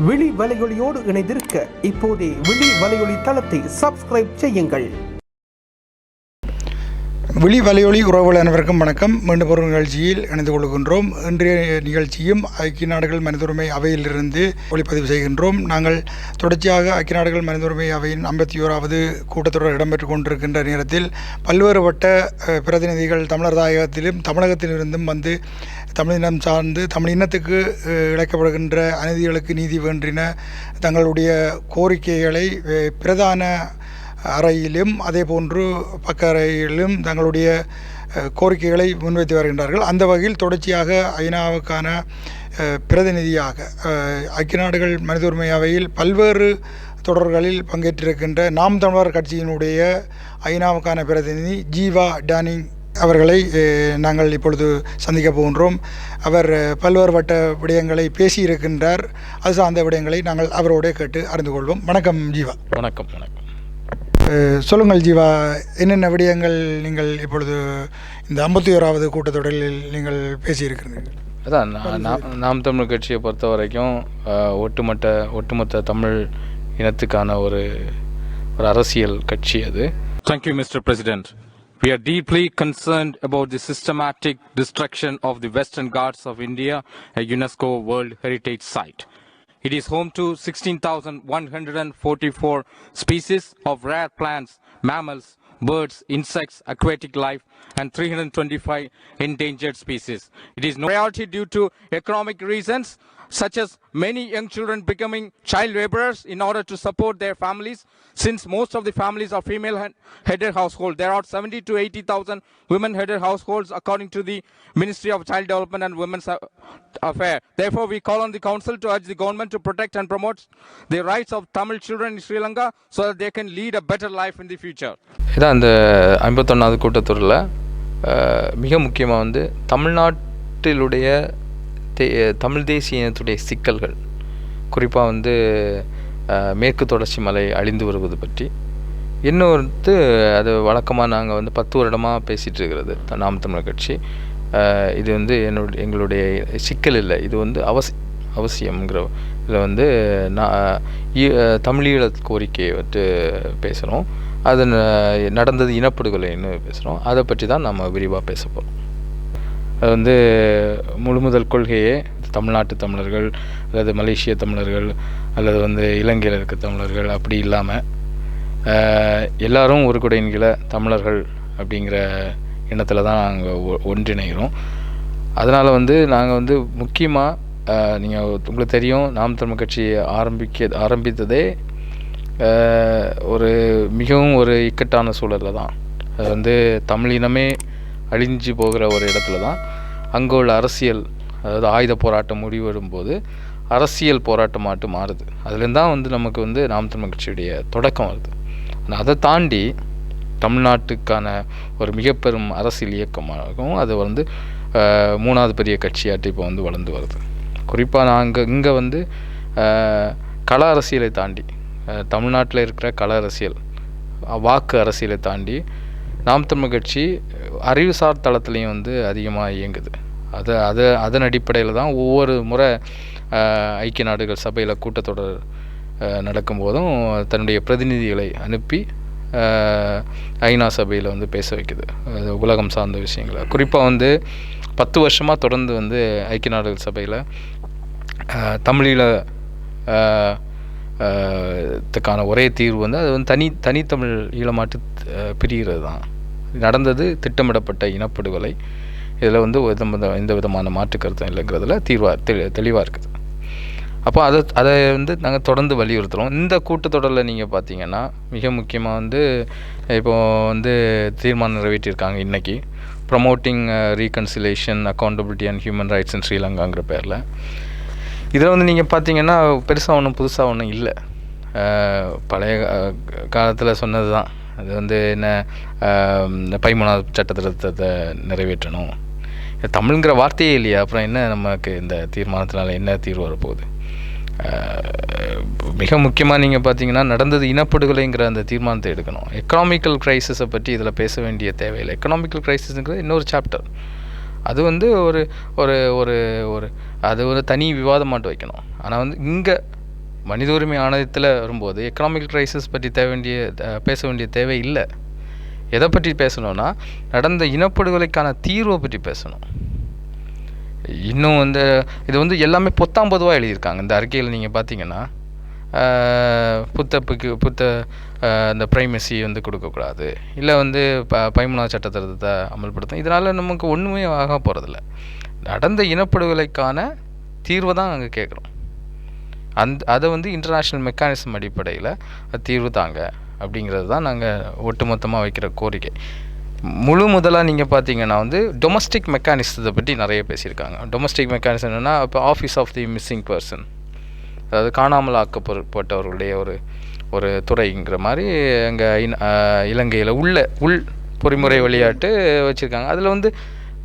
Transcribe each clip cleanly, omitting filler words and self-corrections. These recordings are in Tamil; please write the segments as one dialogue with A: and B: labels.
A: விழி வலையொலியோடு இணைந்திருக்க இப்போதே விழி வலையொலி தளத்தை சப்ஸ்கிரைப் செய்யுங்கள்.
B: விழி வலையொலி உறவுகள் அனைவருக்கும் வணக்கம். மீண்டும் ஒரு நிகழ்ச்சியில் இணைந்து கொள்கின்றோம். இன்றைய நிகழ்ச்சியும் ஐக்கிய நாடுகள் மனித உரிமை அவையிலிருந்து ஒளிப்பதிவு செய்கின்றோம். நாங்கள் தொடர்ச்சியாக ஐக்கிய நாடுகள் மனித உரிமை அவையின் 51வது கூட்டத்தொடர் இடம்பெற்று கொண்டிருக்கின்ற நேரத்தில் பல்வேறுபட்ட பிரதிநிதிகள் தமிழர் தாயகத்திலும் தமிழகத்திலிருந்தும் வந்து தமிழினம் சார்ந்து தமிழினத்துக்கு இழைக்கப்படுகின்ற அநீதிகளுக்கு நீதி வேண்டின தங்களுடைய கோரிக்கைகளை பிரதான அறையிலும் அதே போன்று பக்க அறையிலும் தங்களுடைய கோரிக்கைகளை முன்வைத்து வருகின்றார்கள். அந்த வகையில் தொடர்ச்சியாக ஐநாவுக்கான பிரதிநிதியாக ஐக்கிய நாடுகள் மனித உரிமை அவையில் பல்வேறு தொடர்களில் பங்கேற்றிருக்கின்ற நாம் தமிழர் கட்சியினுடைய ஐநாவுக்கான பிரதிநிதி ஜீவா டானிங் அவர்களை நாங்கள் இப்பொழுது சந்திக்க போகின்றோம். அவர் பல்வேறுபட்ட விடயங்களை பேசியிருக்கின்றார். அது சார்ந்த விடயங்களை நாங்கள் அவரோட கேட்டு அறிந்து கொள்வோம். வணக்கம் ஜீவா.
C: வணக்கம். வணக்கம்.
B: சொல்லுங்கள் ஜீவா, என்னென்ன விடயங்கள் நீங்கள் இப்பொழுது இந்த 51வது கூட்டத்தொடரில் நீங்கள் பேசியிருக்கிறீர்கள்?
C: அதான் நாம் தமிழ் கட்சியை பொறுத்த வரைக்கும் ஒட்டுமொத்த தமிழ் இனத்துக்கான ஒரு அரசியல் கட்சி அது.
D: Thank you, Mr. President. We are deeply concerned about the systematic destruction of the Western Ghats of India, a UNESCO World Heritage Site. It is home to 16,144 species of rare plants, mammals, birds, insects, aquatic life, and 325 endangered species. It is no priority due to economic reasons, such as many young children becoming child laborers in order to support their families. Since most of the families are female-headed households, there are 70 to 80,000 women-headed households according to the Ministry of Child Development and Women's Affairs. Therefore, we call on the Council to urge the government to protect and promote the rights of Tamil children in Sri Lanka so that they can lead a better life in the future.
C: இதான் அந்த 51வது கூட்டத்தொடரில் மிக முக்கியமாக வந்து தமிழ்நாட்டிலுடைய தமிழ் தேசிய இனத்துடைய சிக்கல்கள், குறிப்பாக வந்து மேற்கு தொடர்ச்சி மலை அழிந்து வருவது பற்றி இன்னொரு அது வழக்கமாக நாங்கள் வந்து 10 வருடமாக பேசிகிட்டு இருக்கிறது நாம் தமிழர் கட்சி. இது வந்து எங்களுடைய சிக்கல் இல்லை, இது வந்து அவசியம்ங்கிற இதில் வந்து தமிழீழ கோரிக்கையை வந்து பேசுகிறோம். அது நடந்தது இனப்படுகொலைன்னு பேசுகிறோம். அதை பற்றி தான் நம்ம விரிவாக பேச போகிறோம். அது வந்து முழுமுதல் கொள்கையே தமிழ்நாட்டு தமிழர்கள் அல்லது மலேசிய தமிழர்கள் அல்லது வந்து இலங்கையில் இருக்க தமிழர்கள் அப்படி இல்லாமல் எல்லாரும் ஒரு குடையின் கீழே தமிழர்கள் அப்படிங்கிற எண்ணத்தில் தான் நாங்கள் ஒன்றிணைகிறோம். அதனால் வந்து நாங்கள் வந்து முக்கியமாக நீங்கள் உங்களுக்கு தெரியும், நாம் தமிழ் கட்சி ஆரம்பித்ததே ஒரு மிகவும் ஒரு இக்கட்டான சூழலில் தான். அது வந்து தமிழினமே அழிஞ்சு போகிற ஒரு இடத்துல தான் அங்கே உள்ள அரசியல், அதாவது ஆயுத போராட்டம் முடிவெடும்போது அரசியல் போராட்டமாட்டு மாறுது. அதுலேருந்து தான் வந்து நமக்கு வந்து நாம் தமிழ் கட்சியுடைய தொடக்கம் வருது. ஆனால் அதை தாண்டி தமிழ்நாட்டுக்கான ஒரு மிக பெரும் அரசியல் இயக்கமாகவும் அது வந்து 3வது பெரிய கட்சியாட்டு இப்போ வந்து வளர்ந்து வருது. குறிப்பாக நாங்கள் இங்கே வந்து கள அரசியலை தாண்டி தமிழ்நாட்டில் இருக்கிற கள அரசியல், வாக்கு அரசியலை தாண்டி நாம் தமிழ் கட்சி அறிவுசார் தளத்துலேயும் வந்து அதிகமாக இயங்குது. அதன் அடிப்படையில் தான் ஒவ்வொரு முறை ஐக்கிய நாடுகள் சபையில் கூட்டத்தொடர் நடக்கும்போதும் தன்னுடைய பிரதிநிதிகளை அனுப்பி ஐநா சபையில் வந்து பேச வைக்குது உலகம் சார்ந்த விஷயங்களை. குறிப்பாக வந்து 10 வருஷமாக தொடர்ந்து வந்து ஐக்கிய நாடுகள் சபையில் தமிழீழ த்துக்கான ஒரே தீர்வு வந்து அது வந்து தனித்தமிழ் ஈழமாட்டு பிரிகிறது தான். நடந்தது திட்டமிடப்பட்ட இனப்படுகொலை. இதில் வந்து எந்த விதமான மாற்று கருத்தும் இல்லைங்கிறதுல தெளிவாக இருக்குது. அப்போ அதை வந்து நாங்கள் தொடர்ந்து வலியுறுத்துகிறோம். இந்த கூட்டத்தொடரில் நீங்கள் பார்த்தீங்கன்னா மிக முக்கியமாக வந்து இப்போது வந்து தீர்மானம் நிறைவேற்றியிருக்காங்க இன்றைக்கி, promoting reconciliation, accountability and human rights in ஸ்ரீலங்காங்கிற பேரில். இதில் வந்து நீங்கள் பார்த்தீங்கன்னா பெருசாக ஒன்றும் புதுசாக ஒன்றும் இல்லை, பழைய காலத்தில் சொன்னது தான். அது வந்து என்ன, 13வது சட்டத்திருத்தத்தை நிறைவேற்றணும், தமிழ்ங்கிற வார்த்தையே இல்லையா, அப்புறம் என்ன நமக்கு இந்த தீர்மானத்தினால என்ன தீர்வு வரப்போகுது? மிக முக்கியமாக நீங்கள் பார்த்தீங்கன்னா நடந்தது இனப்படுகொலைங்கிற அந்த தீர்மானத்தை எடுக்கணும். எக்கனாமிக்கல் க்ரைசிஸை பற்றி இதில் பேச வேண்டிய தேவையில்லை. எக்கனாமிக்கல் க்ரைசிஸுங்கிறது இன்னொரு சாப்டர். அது வந்து ஒரு ஒரு ஒரு ஒரு அது ஒரு தனி விவாதமாட்டு வைக்கணும். ஆனால் வந்து இங்கே மனித உரிமை ஆணையத்தில் வரும்போது எக்கனாமிக் க்ரைசிஸ் பற்றி பேச வேண்டிய தேவை இல்லை. எதை பற்றி பேசணும்னா நடந்த இனப்படுகொலைக்கான தீர்வை பற்றி பேசணும். இன்னும் வந்து இது வந்து எல்லாமே பொத்தாம்பதுவாக எழுதியிருக்காங்க இந்த அறிக்கையில். நீங்கள் பார்த்தீங்கன்னா இந்த ப்ரைமசி வந்து கொடுக்கக்கூடாது, இல்லை வந்து 13ஆம் சட்ட திருத்தத்தை அமல்படுத்தும். இதனால் நமக்கு ஒன்றுமே ஆக போகிறதில்ல. நடந்த இனப்படுகொலைக்கான தீர்வை தான் நாங்கள் கேட்குறோம். அதை வந்து இன்டர்நேஷ்னல் மெக்கானிசம் அடிப்படையில் தீர்வு தாங்க அப்படிங்கிறது தான் நாங்கள் ஒட்டுமொத்தமாக வைக்கிற கோரிக்கை. முதலாக நீங்கள் பார்த்தீங்கன்னா வந்து டொமஸ்டிக் மெக்கானிசத்தை பற்றி நிறைய பேசியிருக்காங்க. டொமஸ்டிக் மெக்கானிசம் என்னென்னா, இப்போ office of the missing person, அதாவது காணாமல் ஆக்கப்பட்டவர்களுடைய ஒரு துறைங்கிற மாதிரி அங்கே இலங்கையில் உள் பொறிமுறை விளையாட்டு வச்சுருக்காங்க. அதில் வந்து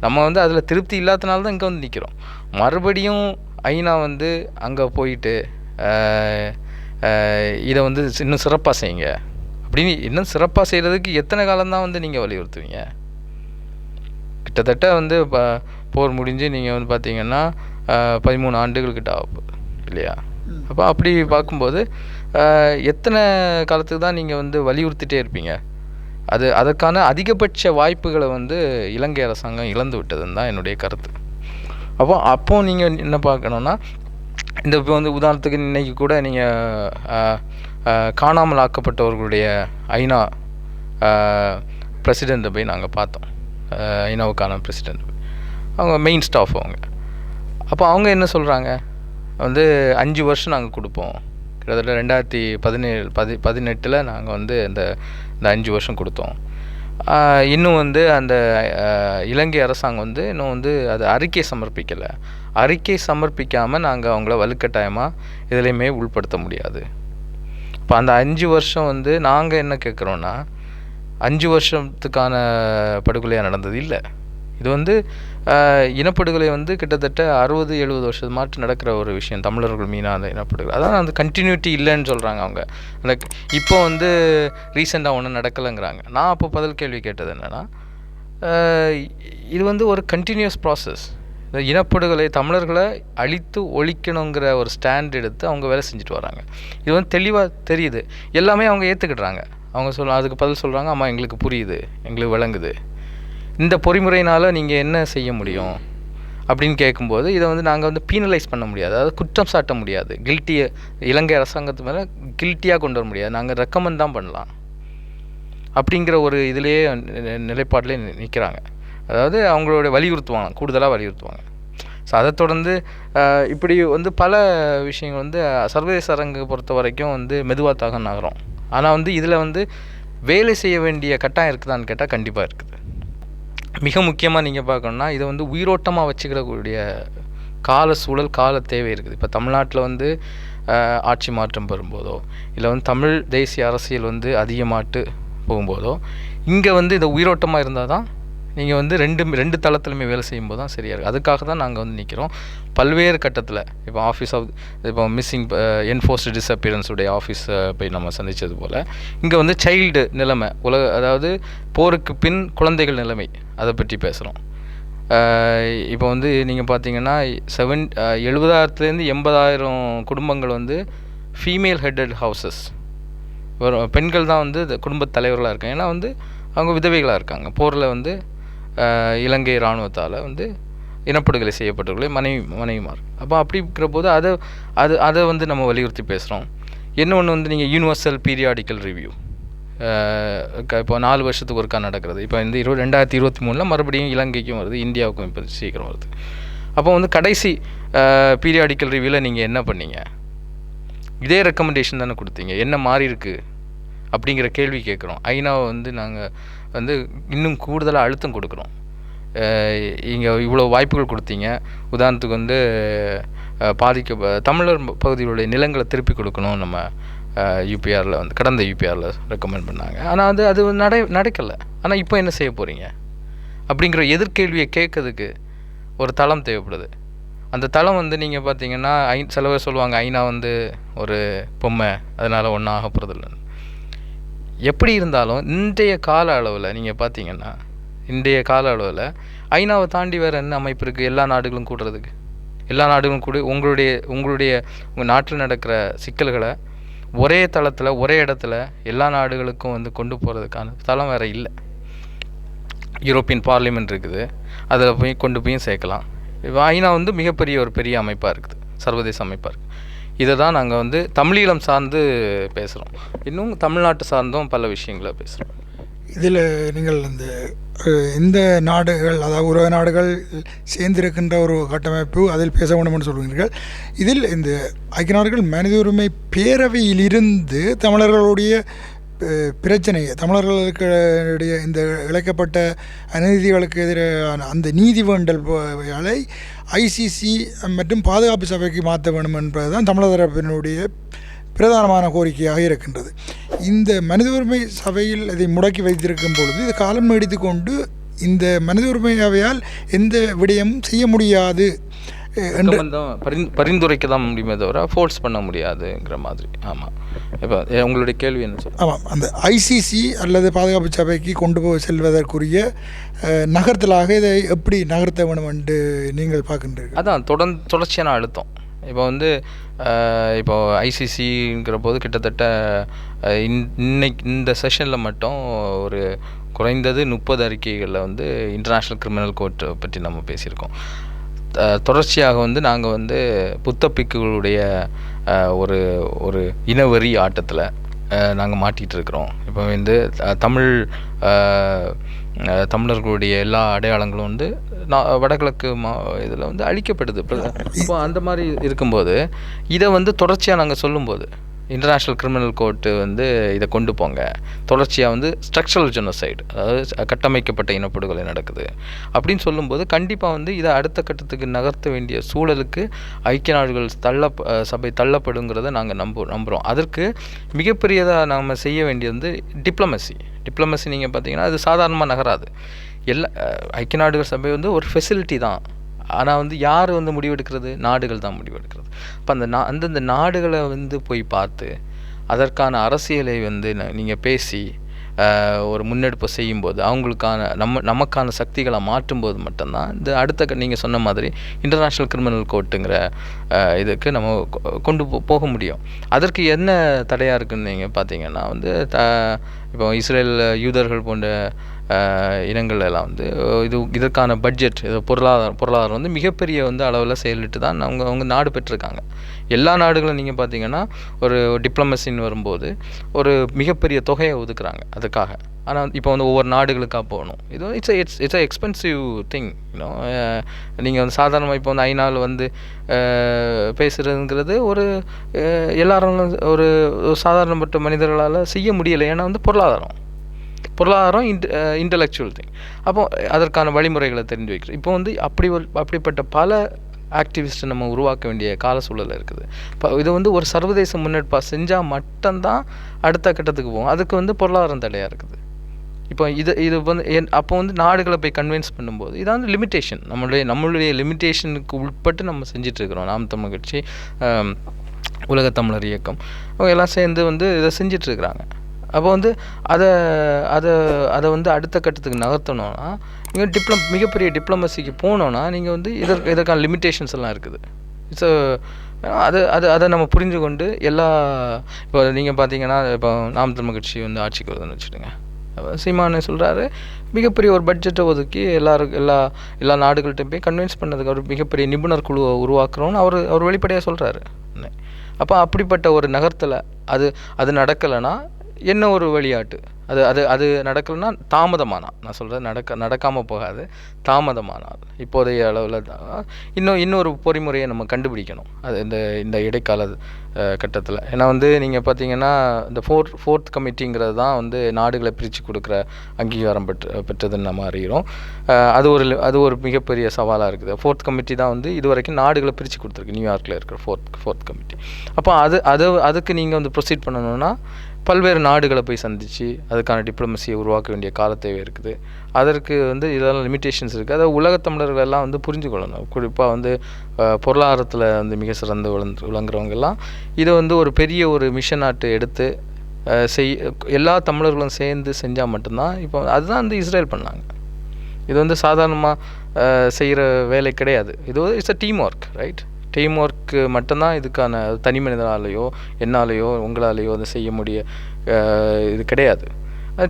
C: நம்ம வந்து அதில் திருப்தி இல்லாதனால தான் இங்கே வந்து நிற்கிறோம். மறுபடியும் ஐநா வந்து அங்கே போயிட்டு இதை வந்து இன்னும் சிறப்பாக செய்யுங்க அப்படின்னு, இன்னும் சிறப்பாக செய்கிறதுக்கு எத்தனை காலம்தான் வந்து நீங்கள் வலியுறுத்துவீங்க? கிட்டத்தட்ட வந்து போர் முடிஞ்சு நீங்கள் வந்து பார்த்தீங்கன்னா 13 ஆண்டுகள் கிட்ட ஆகுது இல்லையா? அப்போ அப்படி பார்க்கும்போது எத்தனை காலத்துக்கு தான் நீங்கள் வந்து வலியுறுத்திட்டே இருப்பீங்க? அதற்கான அதிகபட்ச வாய்ப்புகளை வந்து இலங்கை அரசாங்கம் இழந்து விட்டதுன்னு தான் என்னுடைய கருத்து. அப்போது நீங்கள் என்ன பார்க்கணுன்னா, இந்த இப்போ வந்து உதாரணத்துக்கு இன்றைக்கி கூட நீங்கள் காணாமல் ஆக்கப்பட்டவர்களுடைய ஐநா பிரசிடெண்ட்டை போய் நாங்கள் பார்த்தோம். ஐநாவுக்கான பிரசிடெண்ட் அவங்க மெயின் ஸ்டாஃப் அவங்க. அப்போ அவங்க என்ன சொல்கிறாங்க, வந்து 5 வருஷம் நாங்கள் கொடுப்போம். கிட்டத்தட்ட 2018 நாங்கள் வந்து இந்த 5 வருஷம் கொடுத்தோம். இன்னும் வந்து அந்த இலங்கை அரசாங்கம் வந்து இன்னும் வந்து அது அறிக்கை சமர்ப்பிக்கலை. அறிக்கை சமர்ப்பிக்காமல் நாங்கள் அவங்கள வலுக்கட்டாயமாக எதுலேயுமே உள்படுத்த முடியாது. இப்போ அந்த 5 வருஷம் வந்து நாங்கள் என்ன கேட்குறோன்னா, 5 வருஷத்துக்கான படுகொலையாக நடந்தது இல்லை. இது வந்து இனப்படுகொலை வந்து கிட்டத்தட்ட 60-70 வருஷமாட்டு நடக்கிற ஒரு விஷயம். தமிழர்கள் மீனான இனப்படுகொலை அதான் அந்த கண்டினியூட்டி இல்லைன்னு சொல்கிறாங்க அவங்க. அந்த இப்போ வந்து ரீசெண்டாக ஒன்றும் நடக்கலைங்கிறாங்க. நான் அப்போ பதில் கேள்வி கேட்டது என்னென்னா, இது வந்து ஒரு கண்டினியூஸ் ப்ராசஸ். இந்த இனப்படுகொலை தமிழர்களை அழித்து ஒழிக்கணுங்கிற ஒரு ஸ்டாண்ட் எடுத்து அவங்க வேலை செஞ்சுட்டு வராங்க. இது வந்து தெளிவாக தெரியுது. எல்லாமே அவங்க ஏற்றுக்கிடுறாங்க. அவங்க அதுக்கு பதில் சொல்கிறாங்க, ஆமாம் எங்களுக்கு புரியுது, எங்களுக்கு விளங்குது, இந்த பொறிமுறையினால் நீங்கள் என்ன செய்ய முடியும் அப்படின்னு கேட்கும்போது இதை வந்து நாங்கள் வந்து பீனலைஸ் பண்ண முடியாது, அதாவது குற்றம் சாட்ட முடியாது. கில்ட்டியை இலங்கை அரசாங்கத்து மேலே கில்ட்டியாக கொண்டு வர முடியாது, நாங்கள் ரெக்கமெண்ட் தான் பண்ணலாம் அப்படிங்கிற ஒரு இதிலேயே நிலைப்பாட்டிலே நிற்கிறாங்க. அதாவது அவங்களோட வலியுறுத்துவாங்க, கூடுதலாக வலியுறுத்துவாங்க. ஸோ அதை தொடர்ந்து இப்படி வந்து பல விஷயங்கள் வந்து சர்வதேச அரங்கு பொறுத்த வரைக்கும் வந்து மெதுவாக நகரும். ஆனால் வந்து இதில் வந்து வேலை செய்ய வேண்டிய கட்டாயம் இருக்குதான்னு கேட்டால் கண்டிப்பாக இருக்குது. மிக முக்கியமாக நீங்கள் பார்க்கணுன்னா, இதை வந்து உயிரோட்டமாக வச்சுக்கிறக்கூடிய கால சூழல், கால தேவை இருக்குது. இப்போ தமிழ்நாட்டில் வந்து ஆட்சி மாற்றம் வரும்போதோ, இல்லை வந்து தமிழ் தேசிய அரசியல் வந்து அதிகமாட்டு போகும்போதோ, இங்கே வந்து இதை உயிரோட்டமாக இருந்தால் தான் நீங்கள் வந்து ரெண்டு தளத்துலையுமே வேலை செய்யும்போது தான் சரியாக இருக்குது. அதுக்காக தான் நாங்கள் வந்து நிற்கிறோம். பல்வேறு கட்டத்தில் இப்போ ஆஃபீஸ் ஆஃப் இப்போ மிஸ்ஸிங் என்ஃபோர்ஸ்டு டிஸப்பியரன்ஸுடைய ஆஃபீஸ் போய் நம்ம சந்தித்தது போல் இங்கே வந்து சைல்டு நிலைமை, அதாவது போருக்கு பின் குழந்தைகள் நிலைமை, அதை பற்றி பேசுகிறோம். இப்போ வந்து நீங்கள் பார்த்தீங்கன்னா 70,000 80,000 குடும்பங்கள் வந்து ஃபீமேல் ஹெட்டட் ஹவுசஸ், பெண்கள் தான் வந்து குடும்பத் தலைவர்களாக இருக்காங்க. ஏன்னா வந்து அவங்க விதவைகளாக இருக்காங்க. போரில் வந்து இலங்கை இராணுவத்தால் வந்து இனப்படுகொலை செய்யப்பட்டவர்களே மனைவிமார். அப்போ அப்படி இருக்கிற போது அதை வந்து நம்ம வலியுறுத்தி பேசுகிறோம். ஒன்று வந்து நீங்கள் யூனிவர்சல் பீரியாடிக்கல் ரிவ்யூ இப்போ 4 வருஷத்துக்கு ஒருக்கா நடக்கிறது. இப்போ இந்த 2023 மறுபடியும் இலங்கைக்கும் வருது, இந்தியாவுக்கும் இப்போ சீக்கிரம் வருது. அப்போ வந்து கடைசி பீரியாடிக்கல் ரிவ்யூவில் நீங்கள் என்ன பண்ணீங்க? இதே ரெக்கமெண்டேஷன் தானே கொடுத்தீங்க, என்ன மாறி இருக்குது அப்படிங்கிற கேள்வி கேட்குறோம். ஐநாவை வந்து நாங்கள் வந்து இன்னும் கூடுதலாக அழுத்தம் கொடுக்குறோம். இங்கே இவ்வளோ வாய்ப்புகள் கொடுத்தீங்க, உதாரணத்துக்கு வந்து தமிழர் பகுதிகளுடைய நிலங்களை திருப்பி கொடுக்கணும் நம்ம யூபிஆரில் வந்து கடந்த யூபிஆரில் ரெக்கமெண்ட் பண்ணாங்க. ஆனால் அது நடக்கலை. ஆனால் இப்போ என்ன செய்ய போகிறீங்க அப்படிங்கிற எதிர்கேள்வியை கேட்கறதுக்கு ஒரு தளம் தேவைப்படுது. அந்த தளம் வந்து நீங்கள் பார்த்தீங்கன்னா சில பேர் சொல்லுவாங்க ஐநா வந்து ஒரு பொம்மை, அதனால் ஒன்றும் ஆக போகிறதில்லைன்னு. எப்படி இருந்தாலும் இன்றைய கால அளவில் நீங்கள் பார்த்தீங்கன்னா, இன்றைய கால அளவில் ஐநாவை தாண்டி வேறு என்ன அமைப்பு இருக்குது எல்லா நாடுகளும் கூடுறதுக்கு? எல்லா நாடுகளும் கூட உங்கள் நாட்டில் நடக்கிற சிக்கல்களை ஒரே தளத்தில் ஒரே இடத்துல எல்லா நாடுகளுக்கும் வந்து கொண்டு போகிறதுக்கான தளம் வேறு இல்லை. யூரோப்பியன் பார்லிமெண்ட் இருக்குது, அதில் போய் கொண்டு போய் சேர்க்கலாம். ஐநா வந்து மிகப்பெரிய ஒரு பெரிய அமைப்பாக இருக்குது, சர்வதேச அமைப்பாக இருக்குது. இதை தான் நாங்கள் வந்து தமிழீழம் சார்ந்து பேசுகிறோம். இன்னும் தமிழ்நாட்டு சார்ந்தும் பல விஷயங்களை பேசுகிறோம்.
B: இதில் நீங்கள் இந்த நாடுகள், அதாவது உலக நாடுகள் சேர்ந்திருக்கின்ற ஒரு கட்டமைப்பு, அதில் பேச வேண்டும்னு சொல்கிறீர்கள். இதில் இந்த ஐக்கிய நாடுகள் மனித உரிமை பேரவையிலிருந்து தமிழர்களுடைய பிரச்சனையை, தமிழர்களுடைய இந்த இழைக்கப்பட்ட அநீதிகளுக்கு எதிரான அந்த நீதி வேண்டல்களை ஐசிசி மற்றும் பாதுகாப்பு சபைக்கு மாற்ற வேண்டும் என்பது தான் தமிழக தரப்பினுடைய பிரதானமான கோரிக்கையாக இருக்கின்றது. இந்த மனித உரிமை சபையில் அதை முடக்கி வைத்திருக்கும் பொழுது இது காலம் நீடித்து கொண்டு இந்த மனித உரிமை சபையால் எந்த விடயமும் செய்ய முடியாது என்று
C: பரிந்துரைக்க தான் முடியுமே தவிர ஃபோர்ஸ் பண்ண முடியாதுங்கிற மாதிரி. ஆமாம், இப்போ உங்களுடைய கேள்வி என்ன சொல்லுங்கள்?
B: ஆமாம், அந்த ஐசிசி அல்லது பாதுகாப்பு சபைக்கு கொண்டு போய் செல்வதற்குரிய நகர்த்தலாக இதை எப்படி நகர்த்த வேண்டும் என்று நீங்கள் பார்க்கின்றீர்கள்?
C: அதான் தொடர்ச்சியான அழுத்தம். இப்போ வந்து இப்போ ஐசிசிங்கிற போது கிட்டத்தட்ட இன்னைக்கு இந்த செஷனில் மட்டும் ஒரு குறைந்தது 30 அறிக்கைகளில் வந்து இன்டர்நேஷ்னல் கிரிமினல் கோர்ட் பற்றி நம்ம பேசியிருக்கோம். தொடர்ச்சியாக வந்து நாங்கள் வந்து புத்தப்பிக்குகளுடைய ஒரு இனவெறி ஆட்டத்தில் நாங்கள் மாட்டிகிட்டு இருக்கிறோம். இப்போ வந்து தமிழர்களுடைய எல்லா அடையாளங்களும் வந்து வடகிழக்கு இதில் வந்து அழிக்கப்படுது. இப்போ அந்த மாதிரி இருக்கும்போது இதை வந்து தொடர்ச்சியாக நாங்கள் சொல்லும்போது இன்டர்நேஷ்னல் கிரிமினல் கோர்ட்டு வந்து இதை கொண்டு போங்க, தொடர்ச்சியாக வந்து ஸ்ட்ரக்சரல் ஜெனோசைடு, அதாவது கட்டமைக்கப்பட்ட இனப்படுகொலை நடக்குது அப்படின்னு சொல்லும்போது கண்டிப்பாக வந்து இதை அடுத்த கட்டத்துக்கு நகர்த்த வேண்டிய சூழலுக்கு ஐக்கிய நாடுகள் சபை தள்ளப்படுங்கிறத நாங்கள் நம்புகிறோம். அதற்கு மிகப்பெரியதாக நாம் செய்ய வேண்டியது வந்து டிப்ளமசி. நீங்கள் பார்த்தீங்கன்னா அது சாதாரணமாக நகராது. ஐக்கிய நாடுகள் சபை வந்து ஒரு ஃபெசிலிட்டி தான். ஆனால் வந்து யார் வந்து முடிவெடுக்கிறது? நாடுகள் தான் முடிவெடுக்கிறது. அப்போ அந்தந்த நாடுகளை வந்து போய் பார்த்து அதற்கான அரசியலை வந்து நீங்கள் பேசி ஒரு முன்னெடுப்பை செய்யும்போது அவங்களுக்கான நமக்கான சக்திகளை மாற்றும்போது மட்டும்தான் இந்த அடுத்த நீங்கள் சொன்ன மாதிரி இன்டர்நேஷ்னல் கிரிமினல் கோர்ட்டுங்கிற இதுக்கு நம்ம கொண்டு போக முடியும். அதற்கு என்ன தடையாக இருக்குன்னு நீங்கள் பார்த்தீங்கன்னா வந்து இப்போ இஸ்ரேல் யூதர்கள் போன்ற இனங்கள் எல்லாம் வந்து இதற்கான பட்ஜெட், பொருளாதாரம் வந்து மிகப்பெரிய வந்து அளவில் செயலிட்டு தான் அவங்க நாடு பெற்றிருக்காங்க. எல்லா நாடுகளும் நீங்கள் பார்த்தீங்கன்னா ஒரு டிப்ளமசின்னு வரும்போது ஒரு மிகப்பெரிய தொகையை ஒதுக்குறாங்க அதுக்காக. ஆனால் இப்போ வந்து ஒவ்வொரு நாடுகளுக்காக போகணும். இது இட்ஸ் அ எக்ஸ்பென்சிவ் திங். நீங்கள் வந்து சாதாரணமாக இப்போ வந்து ஐநாவில் வந்து பேசுகிறதுங்கிறது எல்லாரும் ஒரு சாதாரணப்பட்ட மனிதர்களால் செய்ய முடியலை. ஏன்னா வந்து பொருளாதாரம் இன்டலெக்சுவல் திங். அப்போ அதற்கான வழிமுறைகளை தெரிஞ்சு வைக்கிறோம். இப்போ வந்து அப்படிப்பட்ட பல ஆக்டிவிஸ்ட்டை நம்ம உருவாக்க வேண்டிய கால சூழல் இருக்குது. இப்போ இது வந்து ஒரு சர்வதேச முன்னெடுப்பாக செஞ்சால் மட்டும்தான் அடுத்த கட்டத்துக்கு போகும். அதுக்கு வந்து பொருளாதாரம் தடையாக இருக்குது. இப்போ இது வந்து அப்போ வந்து நாடுகளை போய் கன்வின்ஸ் பண்ணும்போது இதான் வந்து லிமிட்டேஷன். நம்மளுடைய லிமிட்டேஷனுக்கு உட்பட்டு நம்ம செஞ்சிட்ருக்கிறோம். நாம் தமிழ் கட்சி, உலகத் தமிழர் இயக்கம், அவங்க எல்லாம் சேர்ந்து வந்து இதை செஞ்சிட்ருக்குறாங்க. அப்போ வந்து அதை வந்து அடுத்த கட்டத்துக்கு நகர்த்தணும்னா நீங்கள் மிகப்பெரிய டிப்ளமசிக்கு போனோன்னா நீங்கள் வந்து இதற்கான லிமிட்டேஷன்ஸ் எல்லாம் இருக்குது. அதை நம்ம புரிஞ்சு கொண்டு இப்போ நீங்கள் பார்த்தீங்கன்னா இப்போ நாம் தமிழ் கட்சி வந்து ஆட்சிக்கு வருதுன்னு வச்சுடுங்க. சீமானே சொல்கிறாரு, மிகப்பெரிய ஒரு பட்ஜெட்டை ஒதுக்கி எல்லா நாடுகள்கிட்டையும் போய் கன்வின்ஸ் பண்ணதுக்கு அவர் மிகப்பெரிய நிபுணர் குழுவை உருவாக்குறோன்னு அவர் வெளிப்படையாக சொல்கிறாரு. அப்போ அப்படிப்பட்ட ஒரு நகர்த்தலை அது நடக்கலைன்னா என்ன ஒரு விளையாட்டு? அது நடக்கலைன்னா தாமதமானால், நான் சொல்கிறது நடக்காமல் போகாது, தாமதமானால் இப்போதைய அளவில் இன்னொரு பொறிமுறையை நம்ம கண்டுபிடிக்கணும். அது இந்த இடைக்கால கட்டத்தில். ஏன்னா வந்து நீங்கள் பார்த்தீங்கன்னா இந்த ஃபோர்த் கமிட்டிங்கிறது தான் வந்து நாடுகளை பிரித்து கொடுக்குற அங்கீகாரம் பெற்றதுன்னு நம்ம அறிகிறோம். அது ஒரு மிகப்பெரிய சவாலாக இருக்குது. ஃபோர்த் கமிட்டி தான் வந்து இது வரைக்கும் நாடுகளை பிரித்து கொடுத்துருக்கு, நியூயார்க்கில் இருக்கிற ஃபோர்த் கமிட்டி. அப்போ அதுக்கு நீங்கள் வந்து ப்ரொசீட் பண்ணணுன்னா பல்வேறு நாடுகளை போய் சந்தித்து அதுக்கான டிப்ளமசியை உருவாக்க வேண்டிய கால தேவை இருக்குது. அதற்கு வந்து இதெல்லாம் லிமிட்டேஷன்ஸ் இருக்குது. அதை உலகத் தமிழர்கள் எல்லாம் வந்து புரிஞ்சுக்கொள்ளணும். குறிப்பாக வந்து பொருளாதாரத்தில் வந்து மிக சிறந்து விளங்குறவங்கெல்லாம் இதை வந்து ஒரு பெரிய ஒரு மிஷனாட்டு எடுத்து எல்லா தமிழர்களும் சேர்ந்து செஞ்சால் மட்டும்தான். இப்போ அதுதான் வந்து இஸ்ரேல் பண்ணாங்க. இது வந்து சாதாரணமாக செய்கிற வேலை கிடையாது. இது it's a team work, right? Team work மட்டும்தான் இதுக்கான தனி மனிதனாலேயோ என்னாலேயோ உங்களாலேயோ அதை செய்ய இது கிடையாது.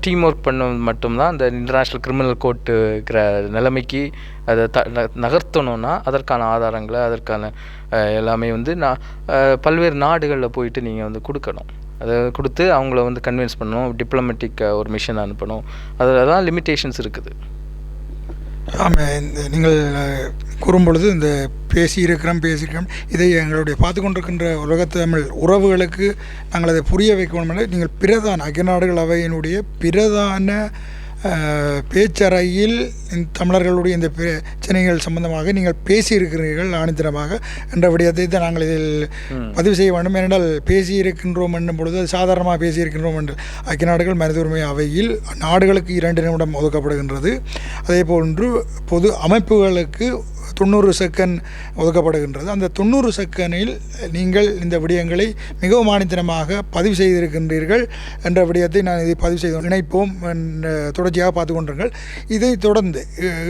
C: டீம் ஒர்க் பண்ண மட்டும்தான் அந்த இன்டர்நேஷ்னல் கிரிமினல் கோர்ட்டு இருக்கிற நிலைமைக்கு அதை நகர்த்தணுன்னா அதற்கான ஆதாரங்களை அதற்கான எல்லாமே வந்து பல்வேறு நாடுகளில் போயிட்டு நீங்கள் வந்து கொடுக்கணும். அதை கொடுத்து அவங்கள வந்து கன்வின்ஸ் பண்ணணும், டிப்ளமேட்டிக் ஒரு மிஷன் அனுப்பணும். அதில் தான் லிமிட்டேஷன்ஸ் இருக்குது.
B: ஆமாம், நீங்கள் கூறும்பொழுது இந்த பேசியிருக்கிறோம் இதை எங்களுடைய பார்த்து கொண்டிருக்கின்ற உலகத்தமிழ் உறவுகளுக்கு நாங்கள் அதை புரிய வைக்கணும். நீங்கள் பிரதான ஐக்கிய நாடுகள் அவையினுடைய பிரதான பேச்சறையில் தமிழர்களுடைய இந்த பிரச்சனைகள் சம்பந்தமாக நீங்கள் பேசியிருக்கிறீர்கள் ஆணித்தரமாக என்ற விடயத்தை தான் நாங்கள் இதில் பதிவு செய்ய வேண்டும். ஏனென்றால் பேசியிருக்கின்றோம் என்னும் பொழுது அது சாதாரணமாக பேசியிருக்கின்றோம் என்று ஐக்கிய நாடுகள் மனித உரிமை அவையில் நாடுகளுக்கு 2 நிமிடம் ஒதுக்கப்படுகின்றது. அதே போன்று பொது அமைப்புகளுக்கு 90 செகண்ட் ஒதுக்கப்படுகின்றது. அந்த 90 செகண்டில் நீங்கள் இந்த விடயங்களை மிகவும் ஆணித்தனமாக பதிவு செய்திருக்கின்றீர்கள் என்ற விடயத்தை நான் இதை பதிவு செய்து இணைப்போம் தொடர்ச்சியாக பார்த்து கொண்டிருங்கள். இதை தொடர்ந்து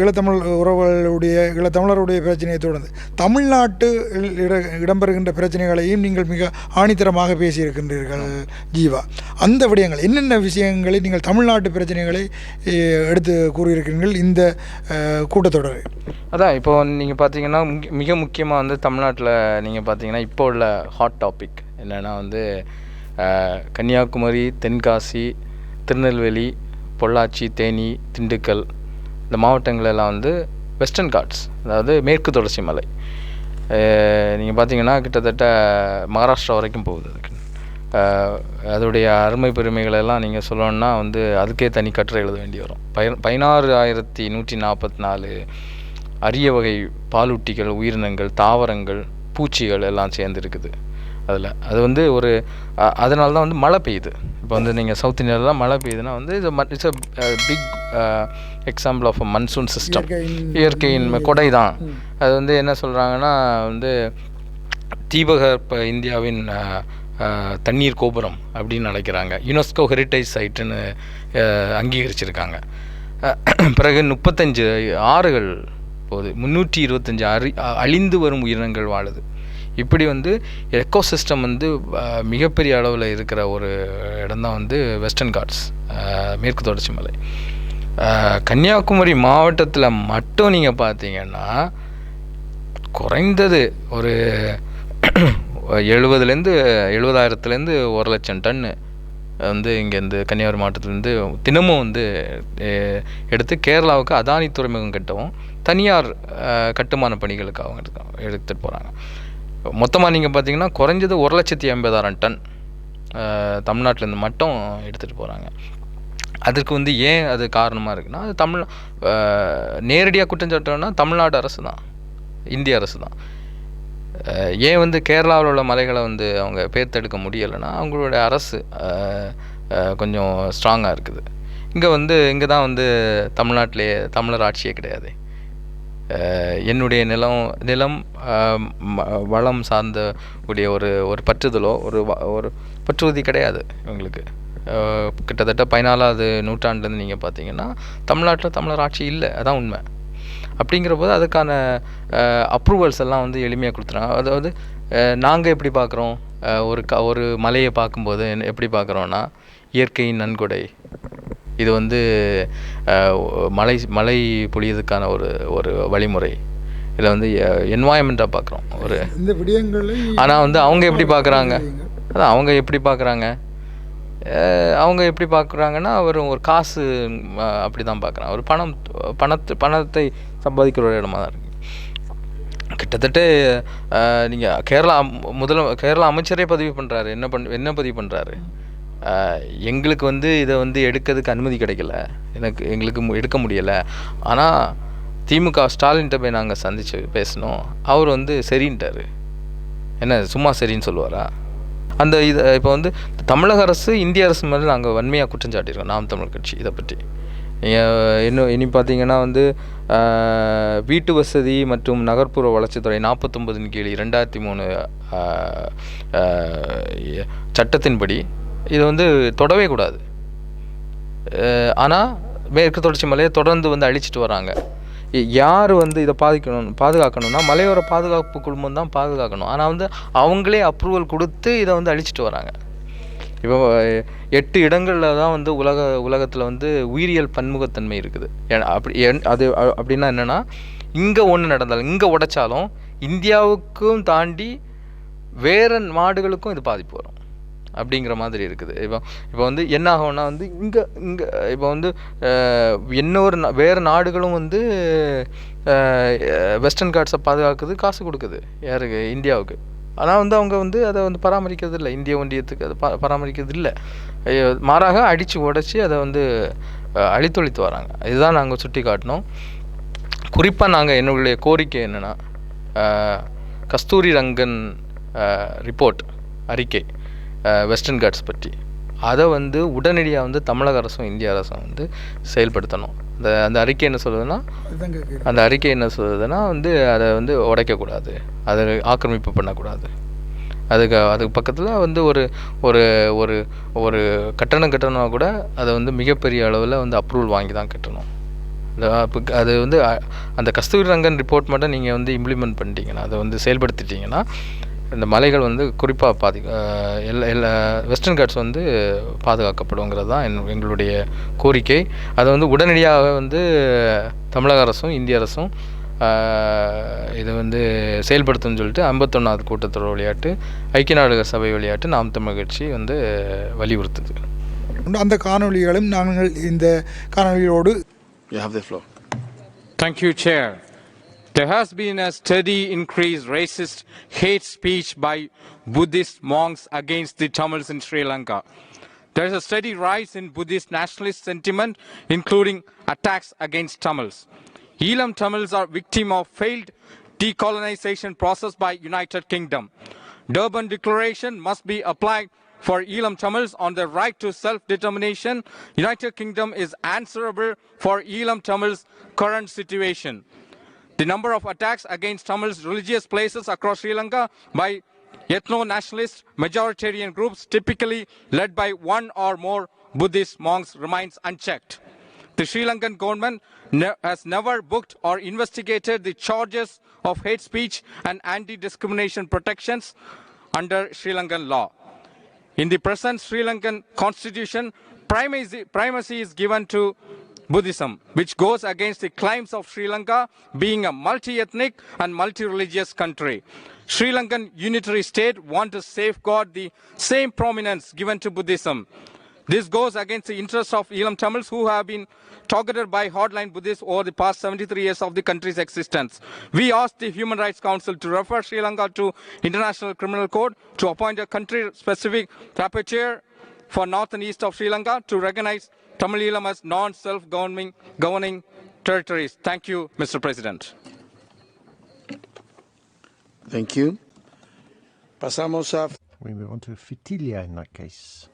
B: ஈழத்தமிழ் உறவுகளுடைய ஈழத்தமிழருடைய பிரச்சனையை தொடர்ந்து தமிழ்நாட்டில் இடம்பெறுகின்ற பிரச்சனைகளையும் நீங்கள் மிக ஆணித்தரமாக பேசியிருக்கின்றீர்கள் ஜீவா. அந்த விடயங்கள் என்னென்ன விஷயங்களை நீங்கள் தமிழ்நாட்டு பிரச்சனைகளை எடுத்து கூறியிருக்கிறீர்கள் இந்த கூட்டத்தொடர்?
C: அதான் இப்போ நீங்கள் பார்த்தீங்கன்னா மிக முக்கியமாக வந்து தமிழ்நாட்டில் நீங்கள் பார்த்தீங்கன்னா இப்போ உள்ள ஹாட் டாபிக் என்னென்னா வந்து கன்னியாகுமரி, தென்காசி, திருநெல்வேலி, பொள்ளாச்சி, தேனி, திண்டுக்கல் இந்த மாவட்டங்களெல்லாம் வந்து வெஸ்டர்ன் காட்ஸ், அதாவது மேற்கு தொடர்ச்சி மலை. நீங்கள் பார்த்தீங்கன்னா கிட்டத்தட்ட மகாராஷ்டிரா வரைக்கும் போகுது. அதுக்கு அதோடைய அருமை பெருமைகளெல்லாம் நீங்கள் சொல்லணுன்னா வந்து அதுக்கே தனி கட்டுரை எழுத வேண்டி வரும். 16,144 அரிய வகை பாலூட்டிகள், உயிரினங்கள், தாவரங்கள், பூச்சிகள் எல்லாம் சேர்ந்துருக்குது அதில். அது வந்து ஒரு அதனால தான் வந்து மழை பெய்யுது. இப்போ வந்து நீங்கள் சவுத் இந்தியாவிலாம் மழை பெய்யுதுன்னா வந்து it's a big example of a monsoon system. இயற்கையின் கொடை தான் அது. வந்து என்ன சொல்கிறாங்கன்னா வந்து தீபகற்ப இந்தியாவின் தண்ணீர் கோபுரம் அப்படின்னு அழைக்கிறாங்க. யுனெஸ்கோ ஹெரிட்டேஜ் சைட்டுன்னு அங்கீகரிச்சிருக்காங்க. பிறகு 35 ஆறுகள் போகுது, 325 அழிந்து வரும் உயிரினங்கள் வாழுது. இப்படி வந்து எக்கோசிஸ்டம் வந்து மிகப்பெரிய அளவில் இருக்கிற ஒரு இடம்தான் வந்து வெஸ்டர்ன் காட்ஸ், மேற்கு தொடர்ச்சி மலை. கன்னியாகுமரி மாவட்டத்தில் மட்டும் நீங்கள் பார்த்தீங்கன்னா குறைந்தது ஒரு 70,000 1 லட்சம் டன்னு வந்து இங்கேருந்து கன்னியாகுமரி மாவட்டத்துலேருந்து தினமும் வந்து எடுத்து கேரளாவுக்கு அதானி துறைமுகம் கட்டவும் தனியார் கட்டுமான பணிகளுக்கு அவங்க எடுத்துகிட்டு போகிறாங்க. மொத்தமாக நீங்கள் பார்த்தீங்கன்னா குறைஞ்சது 1,50,000 டன் தமிழ்நாட்டிலேருந்து மட்டும் எடுத்துகிட்டு போகிறாங்க. அதுக்கு வந்து ஏன் அது காரணமாக இருக்குன்னா, அது நேரடியாக குற்றஞ்சாட்டம்னா தமிழ்நாடு அரசு தான், இந்திய அரசு தான். ஏன் வந்து கேரளாவில் உள்ள மலைகளை வந்து அவங்க பேர்த்தெடுக்க முடியலைன்னா அவங்களுடைய அரசு கொஞ்சம் ஸ்ட்ராங்காக இருக்குது. இங்கே தான் வந்து தமிழ்நாட்டிலே தமிழர் ஆட்சியே கிடையாது. என்னுடைய நிலம் வளம் சார்ந்த உடைய ஒரு பற்றுதலோ ஒரு பற்றுறுதி கிடையாது இவங்களுக்கு. கிட்டத்தட்ட 14வது நூற்றாண்டுலேருந்து நீங்கள் பார்த்தீங்கன்னா தமிழ்நாட்டில் தமிழர் ஆட்சி இல்லை, அதான் உண்மை. அப்படிங்கிற போது அதுக்கான அப்ரூவல்ஸ் எல்லாம் வந்து எளிமையாக கொடுத்துறாங்க. அதாவது நாங்கள் எப்படி பார்க்குறோம், ஒரு மலையை பார்க்கும்போது எப்படி பார்க்குறோன்னா, இயற்கையின் நன்கொடை, இது வந்து மழை பொழியதுக்கான ஒரு வழிமுறை. இதில் வந்து என்வாயன்மெண்ட்டாக பார்க்குறோம் ஒரு இந்த விடயங்களை. ஆனால் வந்து அவங்க எப்படி பார்க்குறாங்க, அதான் அவங்க எப்படி பார்க்குறாங்கன்னா ஒரு காசு அப்படி தான் பார்க்குறாங்க. ஒரு பணத்தை சம்பாதிக்கிற ஒரு இடமா தான் இருக்குது. கிட்டத்தட்ட நீங்கள் கேரளா அமைச்சரே பதிவு பண்ணுறாரு. என்ன பதிவு பண்ணுறாரு, எங்களுக்கு வந்து இதை வந்து எடுக்கிறதுக்கு அனுமதி கிடைக்கல, எங்களுக்கு எடுக்க முடியலை. ஆனால் திமுக ஸ்டாலின்கிட்ட போய் நாங்கள் சந்தித்து பேசினோம், அவர் வந்து சரின்ட்டார். என்ன சும்மா சரின்னு சொல்லுவாரா? இப்போ வந்து தமிழக அரசு இந்திய அரசு மேலே நாங்கள் வன்மையாக குற்றம் சாட்டியிருக்கோம், நாம் தமிழர் கட்சி. இதை பற்றி இனி பார்த்தீங்கன்னா வந்து வீட்டு வசதி மற்றும் நகர்ப்புற வளர்ச்சித்துறை 49 கீழ் 2003 சட்டத்தின்படி இதை வந்து தொடவே கூடாது. ஆனால் மேற்கு தொடர்ச்சி மலையை தொடர்ந்து வந்து அழிச்சிட்டு வராங்க. யார் வந்து இதை பாதுகாக்கணும்னா மலையோர பாதுகாப்பு குழுமம் தான் பாதுகாக்கணும். ஆனால் வந்து அவங்களே அப்ரூவல் கொடுத்து இதை வந்து அழிச்சிட்டு வராங்க. இப்போ 8 இடங்களில் தான் வந்து உலகத்தில் வந்து உயிரியல் பன்முகத்தன்மை இருக்குது. அது அப்படின்னா என்னென்னா, இங்கே ஒன்று நடந்தாலும் இங்கே உடைச்சாலும் இந்தியாவுக்கும் தாண்டி வேறு நாடுகளுக்கும் இது பாதிப்பு வரும் அப்படிங்கிற மாதிரி இருக்குது. இப்போ வந்து என்ன ஆகும்னா வந்து இங்கே இப்போ வந்து வேறு நாடுகளும் வந்து வெஸ்டர்ன் காட்ஸை பாதுகாக்குது, காசு கொடுக்குது யாருக்கு, இந்தியாவுக்கு. ஆனால் வந்து அவங்க வந்து அதை வந்து பராமரிக்கிறது இல்லை, இந்திய ஒன்றியத்துக்கு அதை பராமரிக்கிறது இல்லை. மாறாக அடித்து உடைச்சி அதை வந்து அழித்தொழித்து வராங்க. இதுதான் நாங்கள் சுட்டி காட்டினோம். குறிப்பாக நாங்கள் என்னுடைய கோரிக்கை என்னென்னா, கஸ்தூரி ரங்கன் ரிப்போர்ட் அறிக்கை வெஸ்டர்ன் காட்ஸ் பற்றி அதை வந்து உடனடியாக வந்து தமிழக அரசும் இந்திய அரசும் வந்து செயல்படுத்தணும். அந்த அறிக்கை என்ன சொல்லுதுன்னா வந்து அதை வந்து உடைக்கக்கூடாது, அதை ஆக்கிரமிப்பு பண்ணக்கூடாது. அதுக்கு பக்கத்தில் வந்து ஒரு ஒரு ஒரு ஒரு கட்டணம்னா கூட அதை வந்து மிகப்பெரிய அளவில் வந்து அப்ரூவல் வாங்கி தான் கட்டணும். அது வந்து அந்த கஸ்தூரி ரங்கன் ரிப்போர்ட் மட்டும் நீங்கள் வந்து இம்ப்ளிமெண்ட் பண்ணிட்டீங்கன்னா, அதை வந்து செயல்படுத்திட்டீங்கன்னா, இந்த மலைகள் வந்து குறிப்பாக எல்லா வெஸ்டர்ன் காட்ஸ் வந்து பாதுகாக்கப்படுங்கிறது தான் எங்களுடைய கோரிக்கை. அதை வந்து உடனடியாக வந்து தமிழக அரசும் இந்திய அரசும் இது வந்து செயல்படுத்தும்னு சொல்லிட்டு 51வது கூட்டத்தொடர் விளையாட்டு ஐக்கிய நாடுகள் சபை விளையாட்டு நாம் தமிழ் கட்சி வந்து வலியுறுத்துது.
B: அந்த காணொலிகளும் நாங்கள் இந்த காணொலியோடு
D: Thank you, Chair. There has been a steady increased racist hate speech by Buddhist monks against the Tamils in Sri Lanka. There is a steady rise in Buddhist nationalist sentiment, including attacks against Tamils. Eelam Tamils are victim of failed decolonization process by United Kingdom. Durban Declaration must be applied for Eelam Tamils on their right to self-determination. United Kingdom is answerable for Eelam Tamils' current situation. The number of attacks against Tamils religious places across Sri Lanka by ethno-nationalist majoritarian groups, typically led by one or more Buddhist monks, remains unchecked. The Sri Lankan government has never booked or investigated the charges of hate speech and anti-discrimination protections under Sri Lankan law. In the present Sri Lankan constitution, primacy is given to Buddhism, which goes against the claims of Sri Lanka being a multi-ethnic and multi-religious country. Sri Lankan unitary state want to safeguard the same prominence given to Buddhism. This goes against the interests of Eelam Tamils, who have been targeted by hardline Buddhists over the past 73 years of the country's existence. We ask the Human Rights Council to refer Sri Lanka to International Criminal Court, to appoint a country-specific rapporteur for north and east of Sri Lanka, to recognize Tamil Eelam as non-self-governing territories. Thank you, Mr. President.
E: Thank you. Pasamos a...
F: We move on to Fitilia in that case.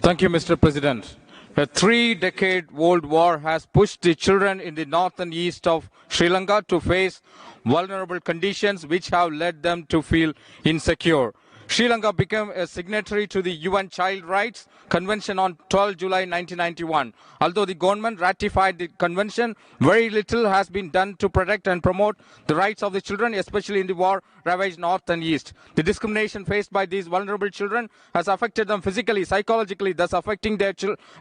D: Thank you, Mr. President. A 3-decade-old war has pushed the children in the north and east of Sri Lanka to face vulnerable conditions which have led them to feel insecure. Sri Lanka became a signatory to the UN Child Rights Convention on 12 July 1991. Although the government ratified the convention, very little has been done to protect and promote the rights of the children, especially in the war-ravaged north and east. The discrimination faced by these vulnerable children has affected them physically, psychologically, thus affecting their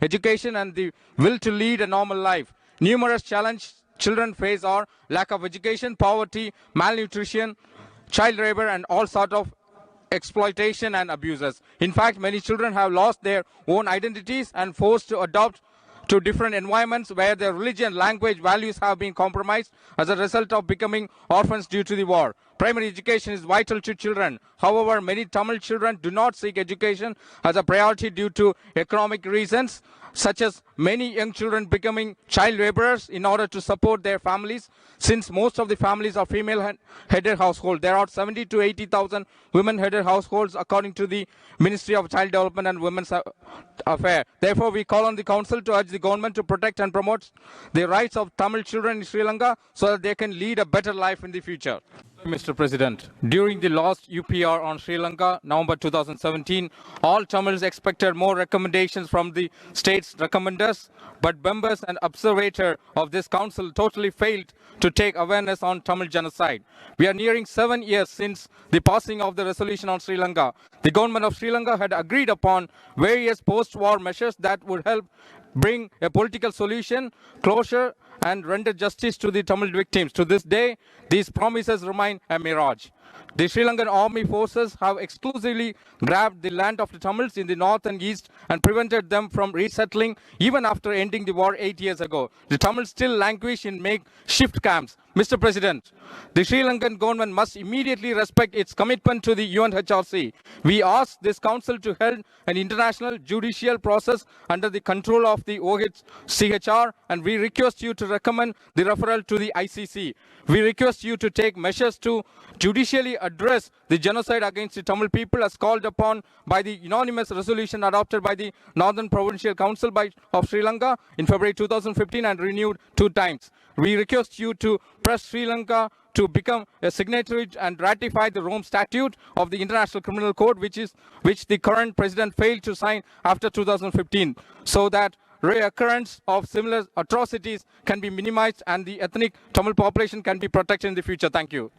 D: education and the will to lead a normal life. Numerous challenges children face are lack of education, poverty, malnutrition, child labor, and all sorts of exploitation and abuses. In fact, many children have lost their own identities and forced to adopt to different environments where their religion, language, values have been compromised as a result of becoming orphans due to the war. Primary education is vital to children. However, many Tamil children do not seek education as a priority due to economic reasons, such as many young children becoming child laborers in order to support their families. Since most of the families are female-headed households, there are 70 to 80,000 women-headed households according to the Ministry of Child Development and Women's Affairs. Therefore, we call on the Council to urge the government to protect and promote the rights of Tamil children in Sri Lanka so that they can lead a better life in the future. Mr. President, during the last UPR on Sri Lanka, November 2017, all Tamils expected more recommendations from the state's recommenders, but members and observator of this council totally failed to take awareness on Tamil genocide. We are nearing 7 years since the passing of the resolution on Sri Lanka. The government of Sri Lanka had agreed upon various post-war measures that would help bring a political solution, closure, and render justice to the Tamil victims. To this day, these promises remain a mirage. The Sri Lankan army forces have exclusively grabbed the land of the Tamils in the north and east and prevented them from resettling even after ending the war 8 years ago. The Tamils still languish in makeshift camps. Mr. President, the Sri Lankan government must immediately respect its commitment to the UNHRC. We ask this council to hold an international judicial process under the control of the OHCHR, and we request you to recommend the referral to the ICC. We request you to take measures to judicially address the genocide against the Tamil people as called upon by the unanimous resolution adopted by the Northern Provincial Council of Sri Lanka in February 2015 and renewed 2 times. We request you to press Sri Lanka to become a signatory and ratify the Rome Statute of the International Criminal Court, which the current president failed to sign after 2015, so that reoccurrence of similar atrocities can be minimized and the ethnic Tamil population can be protected in the future. Thank you.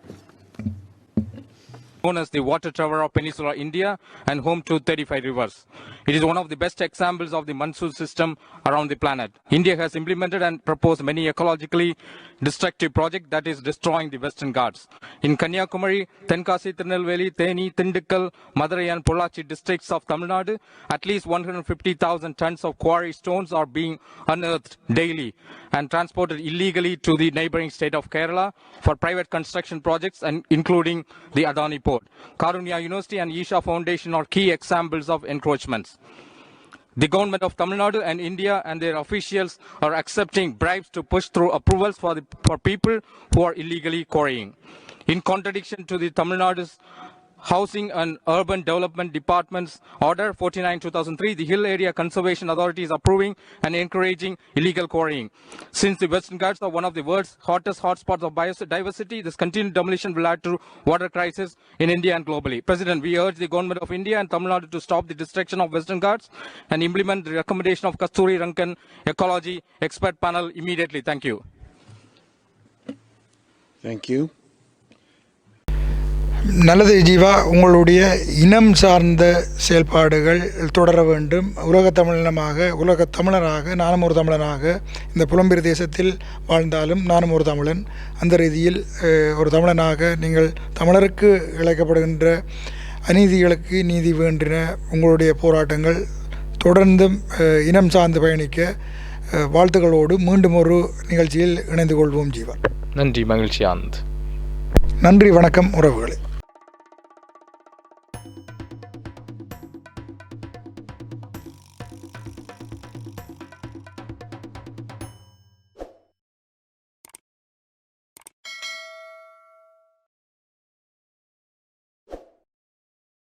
D: Known as the water tower of peninsular India and home to 35 rivers. It is one of the best examples of the monsoon system around the planet. India has implemented and proposed many ecologically destructive projects that is destroying the Western Ghats. In Kanyakumari, Tenkasi, Tirunelveli, Theni, Tindukal, Madurai and Pollachi districts of Tamil Nadu, at least 150,000 tons of quarry stones are being unearthed daily and transported illegally to the neighboring state of Kerala for private construction projects, and including the Adani port. Karunya University and Isha Foundation are key examples of encroachments. The government of Tamil Nadu and India and their officials are accepting bribes to push through approvals for people who are illegally quarrying. In contradiction to the Tamil Nadu's Housing and Urban Development Department's Order 49/2003, the Hill Area Conservation Authority is approving and encouraging illegal quarrying. Since the Western Ghats are one of the world's hottest hotspots of biodiversity, this continued demolition will add to water crisis in India and globally. President, we urge the government of India and Tamil Nadu to stop the destruction of Western Ghats and implement the recommendation of Kasturi Rangan Ecology Expert Panel immediately. Thank you.
E: Thank you.
B: நல்லது ஜீவா, உங்களுடைய இனம் சார்ந்த செயல்பாடுகள் தொடர வேண்டும். உலகத் தமிழனாக நானும் ஒரு தமிழனாக இந்த புலம்பெயர் தேசத்தில் வாழ்ந்தாலும் நானும் ஒரு தமிழன். அந்த ரீதியில் ஒரு தமிழனாக நீங்கள் தமிழருக்கு இழைக்கப்படுகின்ற அநீதிகளுக்கு நீதி வேண்டின உங்களுடைய போராட்டங்கள் தொடர்ந்தும் இனம் சார்ந்து பயணிக்க வாழ்த்துக்களோடு மீண்டும் ஒரு நிகழ்ச்சியில் இணைந்து கொள்வோம் ஜீவா.
C: நன்றி, மகிழ்ச்சி ஆனந்த்.
B: நன்றி, வணக்கம் உறவுகளே.